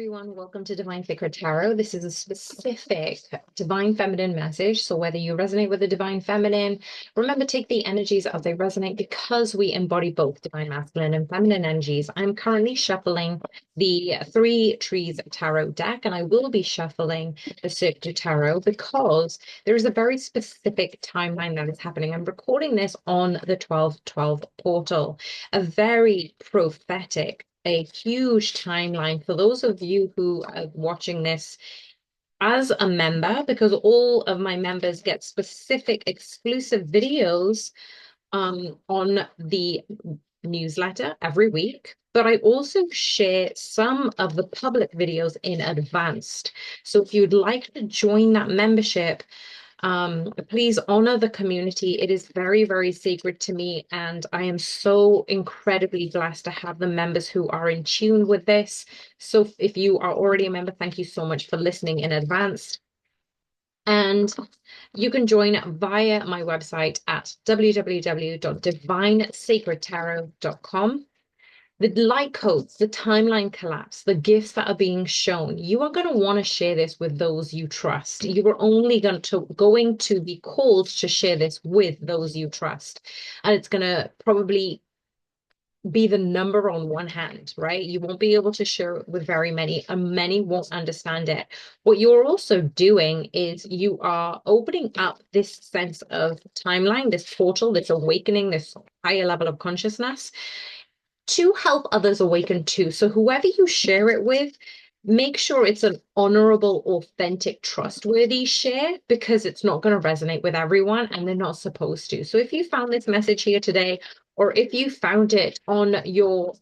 everyone. Welcome to Divine Sacred Tarot. This is a specific Divine Feminine message. So whether you resonate with the Divine Feminine, remember take the energies as they resonate because we embody both Divine Masculine and Feminine energies. I'm currently shuffling the Three Trees Tarot deck, and I will be shuffling the Cirque du Tarot because there is a very specific timeline that is happening. I'm recording this on the 12/12 portal, a very prophetic, a huge timeline for those of you who are watching this as a member, because all of my members get specific exclusive videos on the newsletter every week. But I also share some of the public videos in advance. So if you'd like to join that membership, please honor the community. It is very, very sacred to me, and I am so incredibly blessed to have the members who are in tune with this. So if you are already a member, thank you so much for listening in advance. And you can join via my website at www.divinesacredtarot.com. The light codes, the timeline collapse, the gifts that are being shown, you are going to want to share this with those you trust. You are only going to be called to share this with those you trust. And it's going to probably be the number on one hand, right? You won't be able to share it with very many, and many won't understand it. What you're also doing is you are opening up this sense of timeline, this portal, this awakening, this higher level of consciousness to help others awaken too. So whoever you share it with, make sure it's an honorable, authentic, trustworthy share, because it's not going to resonate with everyone and they're not supposed to. So if you found this message here today, or if you found it on your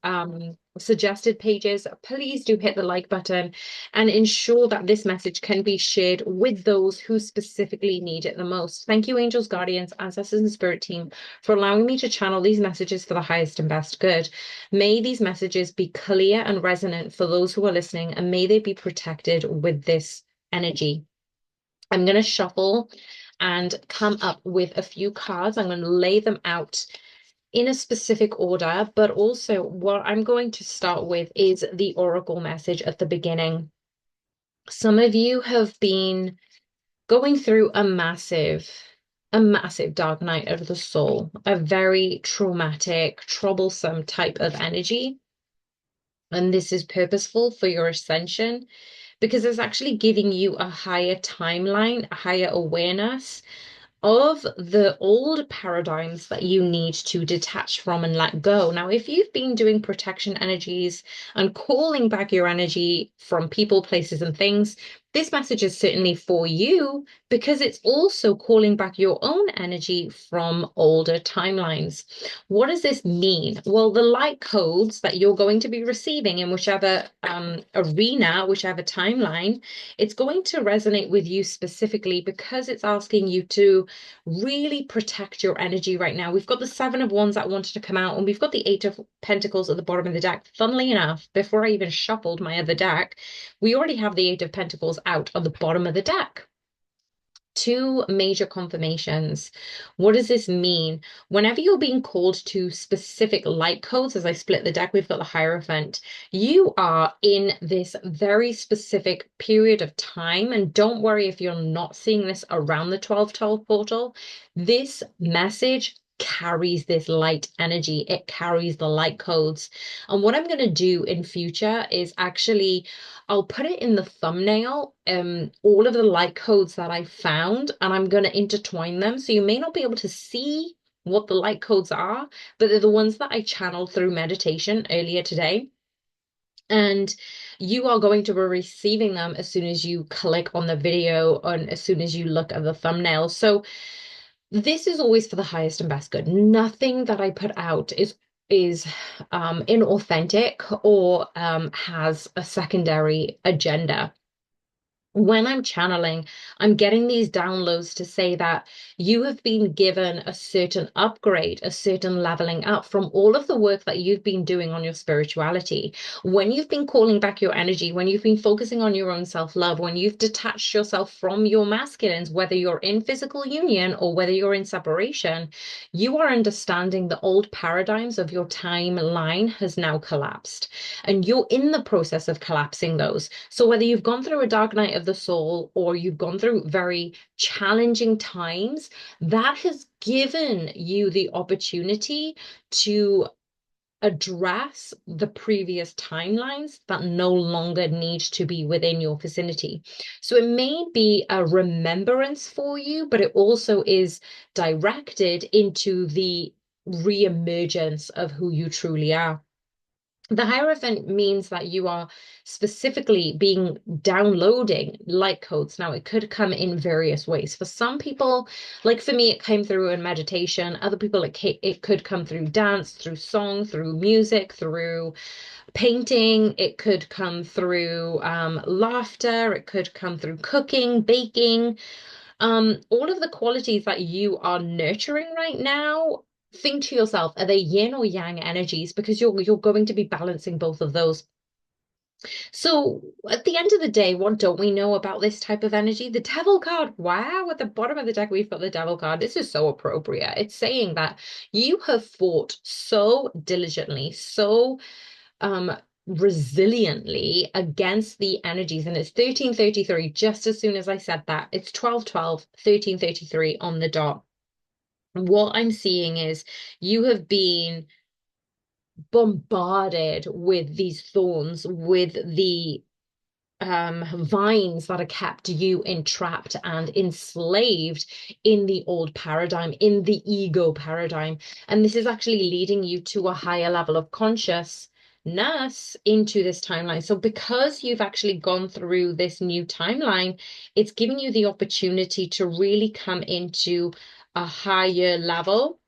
suggested pages, please do hit the like button and ensure that this message can be shared with those who specifically need it the most. Thank you, angels, guardians, ancestors, and spirit team, for allowing me to channel these messages for the highest and best good. May these messages be clear and resonant for those who are listening, and may they be protected with this energy. I'm going to shuffle and come up with a few cards. I'm going to lay them out in a specific order, but also what I'm going to start with is the oracle message at the beginning. Some of you have been going through a massive dark night of the soul, a very traumatic, troublesome type of energy. And this is purposeful for your ascension because it's actually giving you a higher timeline, a higher awareness of the old paradigms that you need to detach from and let go. Now, if you've been doing protection energies and calling back your energy from people, places, and things, this message is certainly for you because it's also calling back your own energy from older timelines. What does this mean? Well, the light codes that you're going to be receiving in whichever arena, whichever timeline, it's going to resonate with you specifically because it's asking you to really protect your energy right now. We've got the Seven of Wands that wanted to come out, and we've got the Eight of Pentacles at the bottom of the deck. Funnily enough, before I even shuffled my other deck, we already have the Eight of Pentacles out on the bottom of the deck. Two major confirmations. What does this mean? Whenever you're being called to specific light codes, as I split the deck, we've got the Hierophant. You are in this very specific period of time, and don't worry if you're not seeing this around the 12/12 portal. This message carries this light energy. It carries the light codes. And what I'm going to do in future is actually I'll put it in the thumbnail, all of the light codes that I found, and I'm going to intertwine them. So you may not be able to see what the light codes are, but they're the ones that I channeled through meditation earlier today. And you are going to be receiving them as soon as you click on the video and as soon as you look at the thumbnail. So this is always for the highest and best good. Nothing that I put out is inauthentic or has a secondary agenda. When I'm channeling, I'm getting these downloads to say that you have been given a certain upgrade, a certain leveling up from all of the work that you've been doing on your spirituality. When you've been calling back your energy, when you've been focusing on your own self-love, when you've detached yourself from your masculines, whether you're in physical union or whether you're in separation, you are understanding the old paradigms of your timeline has now collapsed. And you're in the process of collapsing those. So whether you've gone through a dark night of the soul or you've gone through very challenging times, that has given you the opportunity to address the previous timelines that no longer need to be within your vicinity. So it may be a remembrance for you, but it also is directed into the re-emergence of who you truly are. The Hierophant means that you are specifically being downloading light codes. Now, it could come in various ways. For some people, like for me, it came through in meditation. Other people, it could come through dance, through song, through music, through painting. It could come through laughter. It could come through cooking, baking. All of the qualities that you are nurturing right now, think to yourself, are they yin or yang energies? Because you're going to be balancing both of those. So at the end of the day, what don't we know about this type of energy? The devil card. Wow, at the bottom of the deck, we've got the devil card. This is so appropriate. It's saying that you have fought so diligently, so um resiliently against the energies, and it's 1333. Just as soon as I said that, it's 1212 1333 on the dot. What I'm seeing is you have been bombarded with these thorns, with the vines that have kept you entrapped and enslaved in the old paradigm, in the ego paradigm. And this is actually leading you to a higher level of consciousness into this timeline. So because you've actually gone through this new timeline, it's giving you the opportunity to really come into a higher level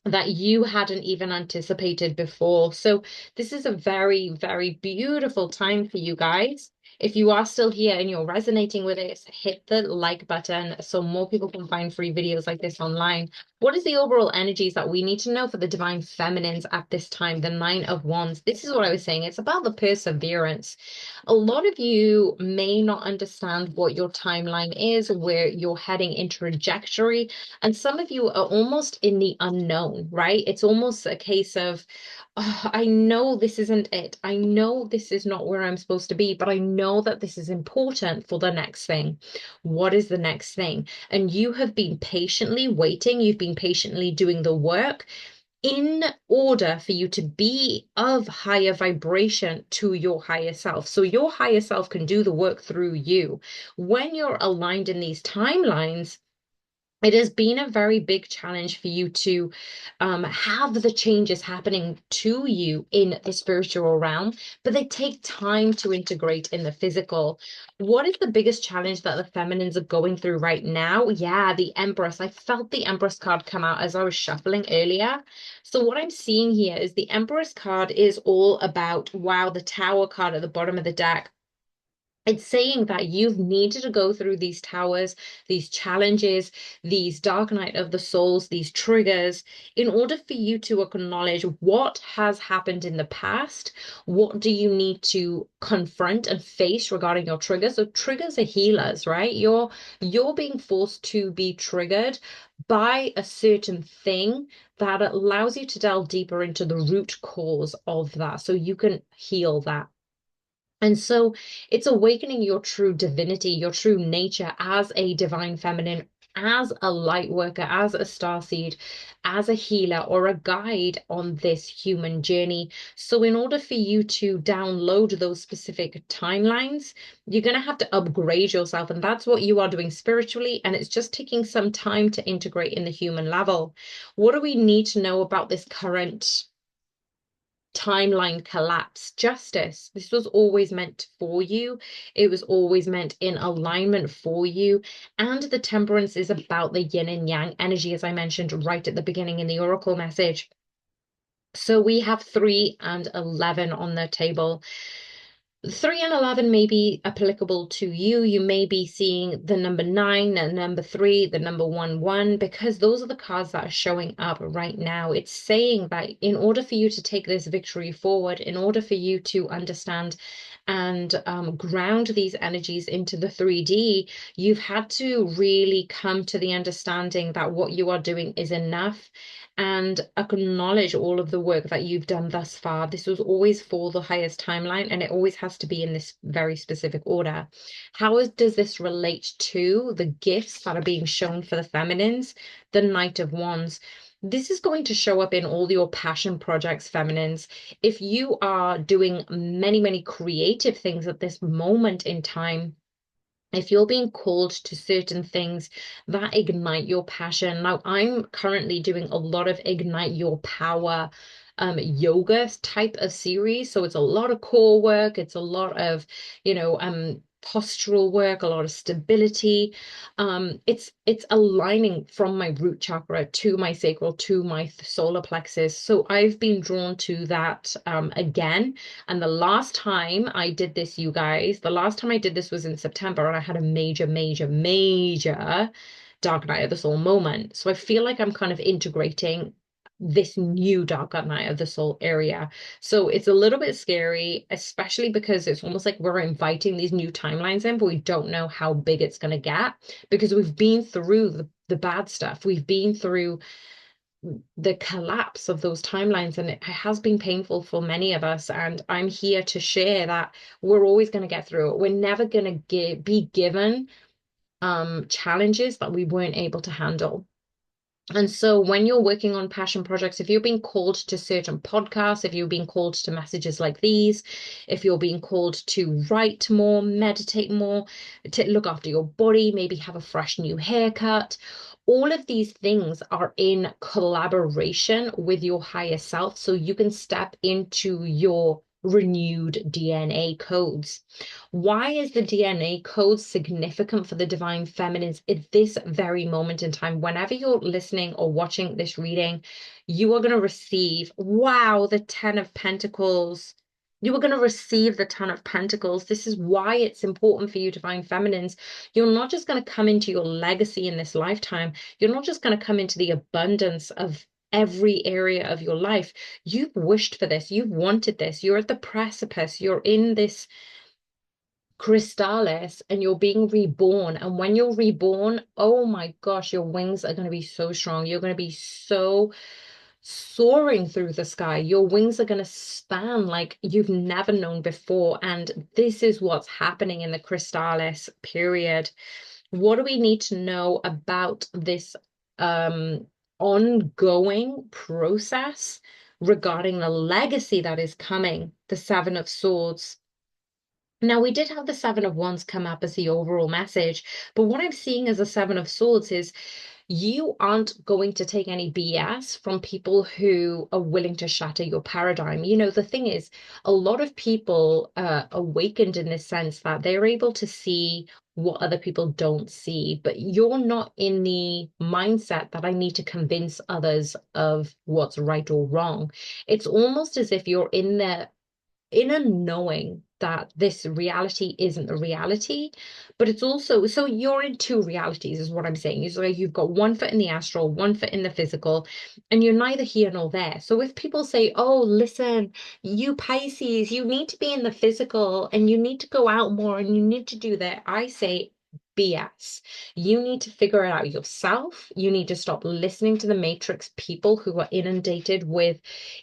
that you hadn't even anticipated before. So this is a very, very beautiful time for you guys. If you are still here and you're resonating with it, hit the like button so more people can find free videos like this online. What is the overall energies that we need to know for the divine feminines at this time? The Nine of Wands. This is what I was saying. It's about the perseverance. A lot of you may not understand what your timeline is, where you're heading in trajectory, and some of you are almost in the unknown, right? It's almost a case of, "Oh, I know this isn't it. I know this is not where I'm supposed to be, but I know that this is important for the next thing. What is the next thing?" And you have been patiently waiting. You've been patiently doing the work in order for you to be of higher vibration to your higher self. So your higher self can do the work through you. When you're aligned in these timelines, it has been a very big challenge for you to have the changes happening to you in the spiritual realm, but they take time to integrate in the physical. What is the biggest challenge that the feminines are going through right now? Yeah, the Empress. I felt the Empress card come out as I was shuffling earlier. So what I'm seeing here is the Empress card is all about, wow, the Tower card at the bottom of the deck. It's saying that you've needed to go through these towers, these challenges, these dark night of the souls, these triggers, in order for you to acknowledge what has happened in the past. What do you need to confront and face regarding your triggers? So triggers are healers, right? You're being forced to be triggered by a certain thing that allows you to delve deeper into the root cause of that, so you can heal that. And so it's awakening your true divinity, your true nature as a divine feminine, as a light worker, as a starseed, as a healer or a guide on this human journey. So in order for you to download those specific timelines, you're going to have to upgrade yourself. And that's what you are doing spiritually. And it's just taking some time to integrate in the human level. What do we need to know about this current timeline collapse? Justice. This was always meant for you. It was always meant in alignment for you. And the Temperance is about the yin and yang energy, as I mentioned right at the beginning in the oracle message. So we have 3 and 11 on the table. 3 and 11 may be applicable to you. You may be seeing the number 9 and number 3, the number 1, because those are the cards that are showing up right now. It's saying that in order for you to take this victory forward, in order for you to understand and ground these energies into the 3D, you've had to really come to the understanding that what you are doing is enough and acknowledge all of the work that you've done thus far. This was always for the highest timeline, and it always has to be in this very specific order. Does this relate to the gifts that are being shown for the feminines? The Knight of Wands. This is going to show up in all your passion projects, feminines. If you are doing many, many creative things at this moment in time, if you're being called to certain things that ignite your passion. Now, I'm currently doing a lot of Ignite Your Power yoga type of series. So it's a lot of core work, it's a lot of, postural work, a lot of stability. It's aligning from my root chakra to my sacral, to my solar plexus. So I've been drawn to that again. And the last time I did this, you guys, the last time I did this was in September, and I had a major, major, major dark night of the soul moment. So I feel like I'm kind of integrating this new dark night of the soul area. So it's a little bit scary, especially because it's almost like we're inviting these new timelines in, but we don't know how big it's going to get because we've been through the bad stuff. We've been through the collapse of those timelines, and it has been painful for many of us. And I'm here to share that we're always going to get through it. We're never going to be given challenges that we weren't able to handle. And so when you're working on passion projects, if you're being called to certain podcasts, if you're being called to messages like these, if you're being called to write more, meditate more, to look after your body, maybe have a fresh new haircut, all of these things are in collaboration with your higher self. So you can step into your renewed DNA codes. Why is the DNA code significant for the divine feminines at this very moment in time? Whenever you're listening or watching this reading, you are going to receive, wow, the 10 of Pentacles. You are going to receive the 10 of Pentacles. This is why it's important for you, divine feminines. You're not just going to come into your legacy in this lifetime. You're not just going to come into the abundance of every area of your life. You've wished for this. You've wanted this. You're at the precipice. You're in this Crystallis and you're being reborn. And when you're reborn, oh my gosh, your wings are going to be so strong. You're going to be so soaring through the sky. Your wings are going to span like you've never known before. And this is what's happening in the Crystallis period. What do we need to know about this ongoing process regarding the legacy that is coming? The Seven of Swords. Now, we did have the Seven of Wands come up as the overall message, but what I'm seeing as a Seven of Swords is you aren't going to take any BS from people who are willing to shatter your paradigm. The thing is, a lot of people awakened in this sense that they're able to see what other people don't see, but you're not in the mindset that I need to convince others of what's right or wrong. It's almost as if you're in the inner knowing that this reality isn't a reality, but it's also, so you're in two realities, is what I'm saying. So you've got one foot in the astral, one foot in the physical, and you're neither here nor there. So if people say, oh, listen, you Pisces, you need to be in the physical and you need to go out more and you need to do that, I say, BS. You need to figure it out yourself. You need to stop listening to the matrix people who are inundated with,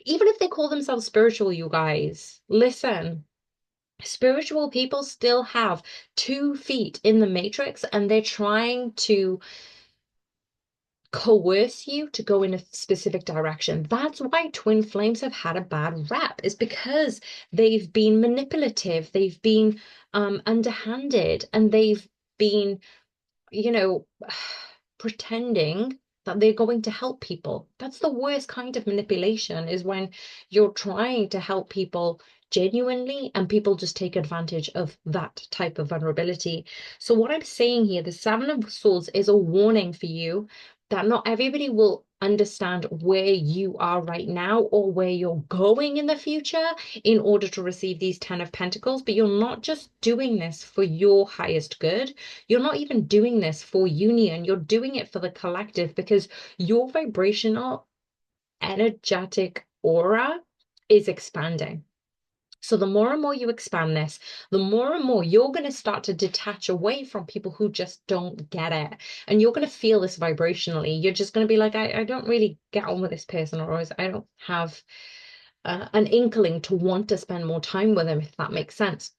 even if they call themselves spiritual, you guys, listen. Spiritual people still have 2 feet in the matrix and they're trying to coerce you to go in a specific direction. That's why twin flames have had a bad rap, is because they've been manipulative, they've been underhanded, and they've been, you know, pretending that they're going to help people. That's the worst kind of manipulation, is when you're trying to help people genuinely and people just take advantage of that type of vulnerability. So what I'm saying here, the Seven of Swords is a warning for you that not everybody will understand where you are right now or where you're going in the future in order to receive these 10 of Pentacles. But you're not just doing this for your highest good. You're not even doing this for union. You're doing it for the collective because your vibrational energetic aura is expanding. So the more and more you expand this, the more and more you're going to start to detach away from people who just don't get it. And you're going to feel this vibrationally. You're just going to be like, I don't really get on with this person, or I don't have an inkling to want to spend more time with them, if that makes sense.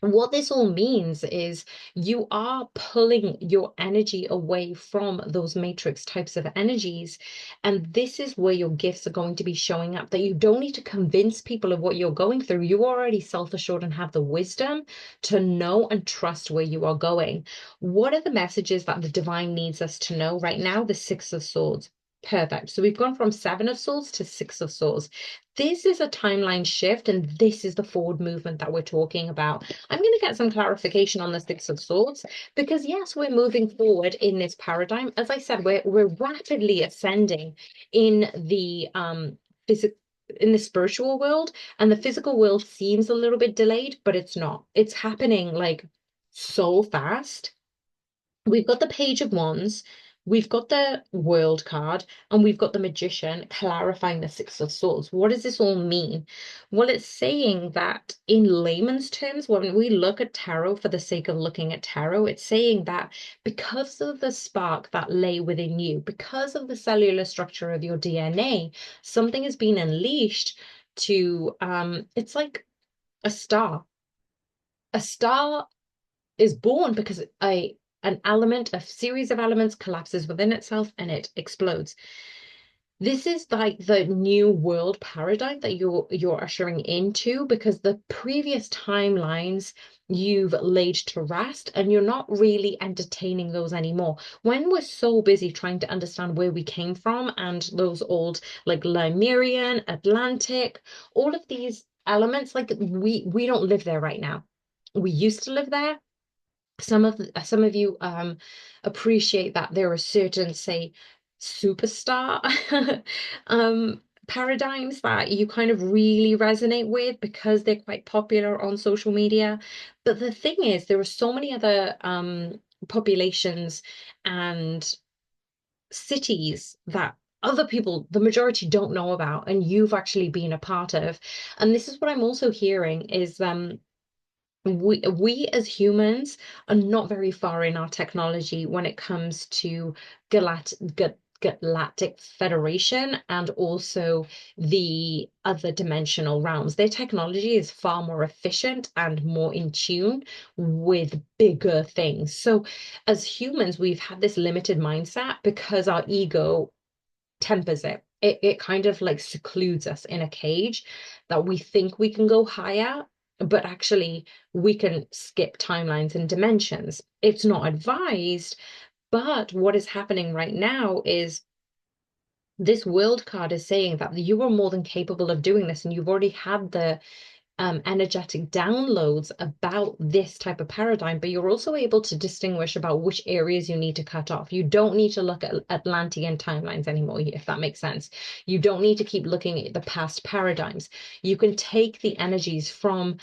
What this all means is you are pulling your energy away from those matrix types of energies. And this is where your gifts are going to be showing up, that you don't need to convince people of what you're going through. You're already self-assured and have the wisdom to know and trust where you are going. What are the messages that the divine needs us to know right now? The Six of Swords. Perfect. So we've gone from Seven of Swords to Six of Swords. This is a timeline shift, and this is the forward movement that we're talking about. I'm going to get some clarification on the Six of Swords because, yes, we're moving forward in this paradigm. As I said, we're rapidly ascending in the physical, in the spiritual world, and the physical world seems a little bit delayed, but it's not. It's happening like so fast. We've got the Page of Wands, we've got the World card, and we've got the Magician clarifying the Six of Swords. What does this all mean? Well, it's saying that in layman's terms, when we look at tarot for the sake of looking at tarot, it's saying that because of the spark that lay within you, because of the cellular structure of your DNA, something has been unleashed to, it's like a star. A star is born because an element, a series of elements collapses within itself and it explodes. This is like the new world paradigm that you're ushering into, because the previous timelines you've laid to rest and you're not really entertaining those anymore. When we're so busy trying to understand where we came from and those old like Lemurian, Atlantic, all of these elements, like we don't live there right now. We used to live there. Some of you appreciate that there are certain, say, superstar paradigms that you kind of really resonate with because they're quite popular on social media. But the thing is, there are so many other populations and cities that other people, the majority, don't know about, and you've actually been a part of. And this is what I'm also hearing is we as humans are not very far in our technology when it comes to Galactic Federation and also the other dimensional realms. Their technology is far more efficient and more in tune with bigger things. So as humans, we've had this limited mindset because our ego tempers it. It kind of like secludes us in a cage that we think we can go higher, but actually we can skip timelines and dimensions. It's not advised, but what is happening right now is this world card is saying that you are more than capable of doing this, and you've already had the energetic downloads about this type of paradigm, but you're also able to distinguish about which areas you need to cut off. You don't need to look at Atlantean timelines anymore, if that makes sense. You don't need to keep looking at the past paradigms. You can take the energies from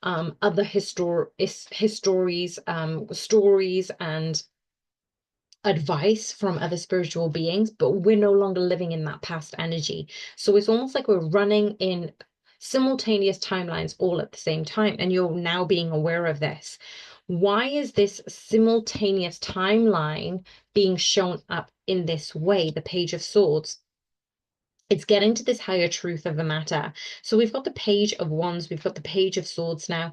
other histories, stories, and advice from other spiritual beings, but we're no longer living in that past energy. So it's almost like we're running in simultaneous timelines all at the same time, and you're now being aware of this. Why is this simultaneous timeline being shown up in this way? The Page of Swords. It's getting to this higher truth of the matter. So we've got the Page of Wands, we've got the Page of Swords now.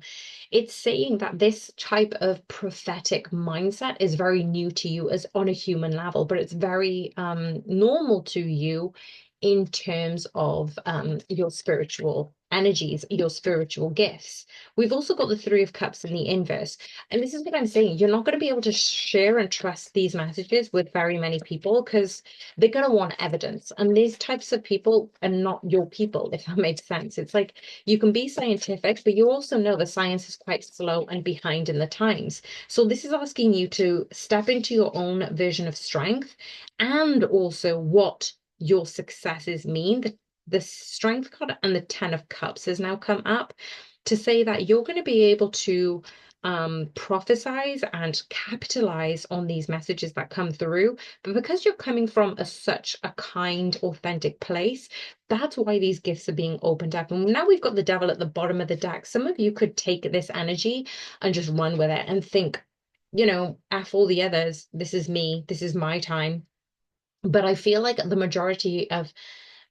It's saying that this type of prophetic mindset is very new to you as on a human level, but it's very normal to you in terms of your spiritual energies, your spiritual gifts. We've also got the Three of Cups in the inverse. And this is what I'm saying. You're not going to be able to share and trust these messages with very many people because they're going to want evidence. And these types of people are not your people, if that makes sense. It's like you can be scientific, but you also know the science is quite slow and behind in the times. So this is asking you to step into your own vision of strength and also what your successes mean. The Strength card and the Ten of Cups has now come up to say that you're going to be able to prophesize and capitalize on these messages that come through. But because you're coming from such a kind, authentic place, that's why these gifts are being opened up. And now we've got the Devil at the bottom of the deck. Some of you could take this energy and just run with it and think, F all the others. This is me. This is my time. But I feel like the majority of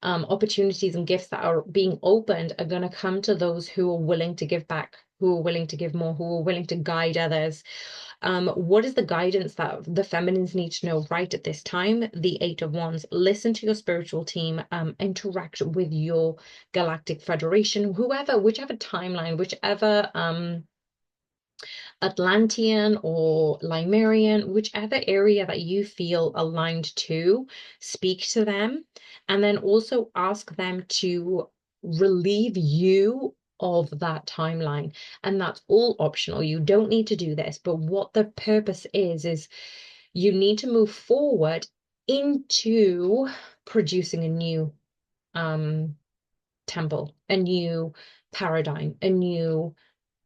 opportunities and gifts that are being opened are going to come to those who are willing to give back, who are willing to give more, who are willing to guide others. What is the guidance that the feminines need to know right at this time? The Eight of Wands. Listen to your spiritual team, interact with your galactic federation, whoever, whichever timeline, whichever Atlantean or Limerian, whichever area that you feel aligned to, speak to them. And then also ask them to relieve you of that timeline. And that's all optional. You don't need to do this. But what the purpose is you need to move forward into producing a new temple, a new paradigm, a new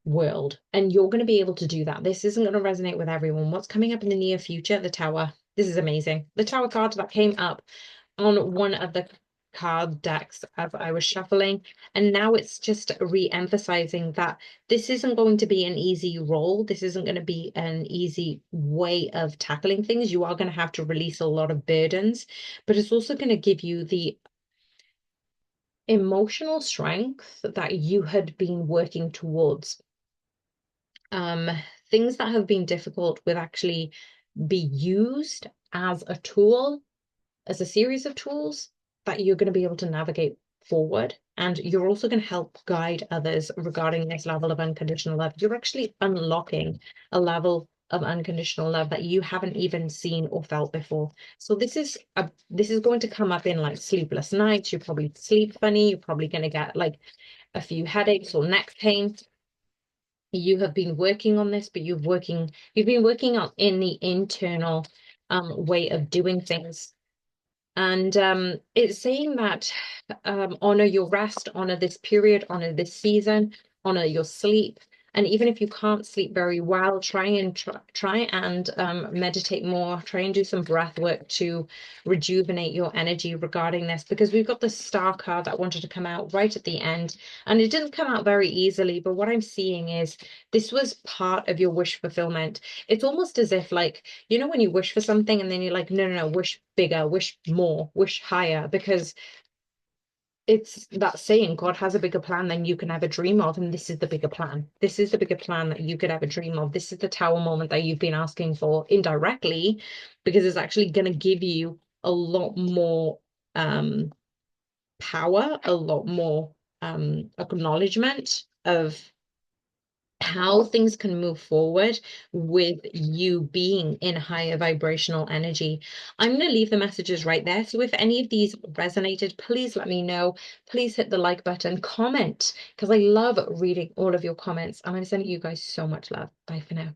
world. And you're going to be able to do that. This isn't going to resonate with everyone. What's coming up in the near future? The Tower. This is amazing. The Tower card that came up on one of the card decks as I was shuffling. And now it's just re-emphasizing that this isn't going to be an easy role. This isn't going to be an easy way of tackling things. You are going to have to release a lot of burdens, but it's also going to give you the emotional strength that you had been working towards. um, Things that have been difficult will actually be used as a tool, as a series of tools that you're going to be able to navigate forward. And you're also going to help guide others regarding this level of unconditional love. You're actually unlocking a level of unconditional love that you haven't even seen or felt before. So this is going to come up in like sleepless nights. You probably sleep funny. You're probably going to get like a few headaches or neck pain. You have been working on this, but you've been working on in the internal way of doing things. And it's saying that honor your rest, honor this period, honor this season, honor your sleep. And even if you can't sleep very well, try and meditate more. Try and do some breath work to rejuvenate your energy regarding this, because we've got the Star card that wanted to come out right at the end, and it didn't come out very easily. But what I'm seeing is this was part of your wish fulfillment. It's almost as if, like, when you wish for something and then you're like, no, no, no, wish bigger, wish more, wish higher, because it's that saying, God has a bigger plan than you can ever dream of. And this is the bigger plan. This is the bigger plan that you could ever dream of. This is the Tower moment that you've been asking for indirectly, because it's actually going to give you a lot more power, a lot more acknowledgement of how things can move forward with you being in higher vibrational energy. I'm going to leave the messages right there. So if any of these resonated, please let me know. Please hit the like button, comment, because I love reading all of your comments. And I'm sending you guys so much love. Bye for now.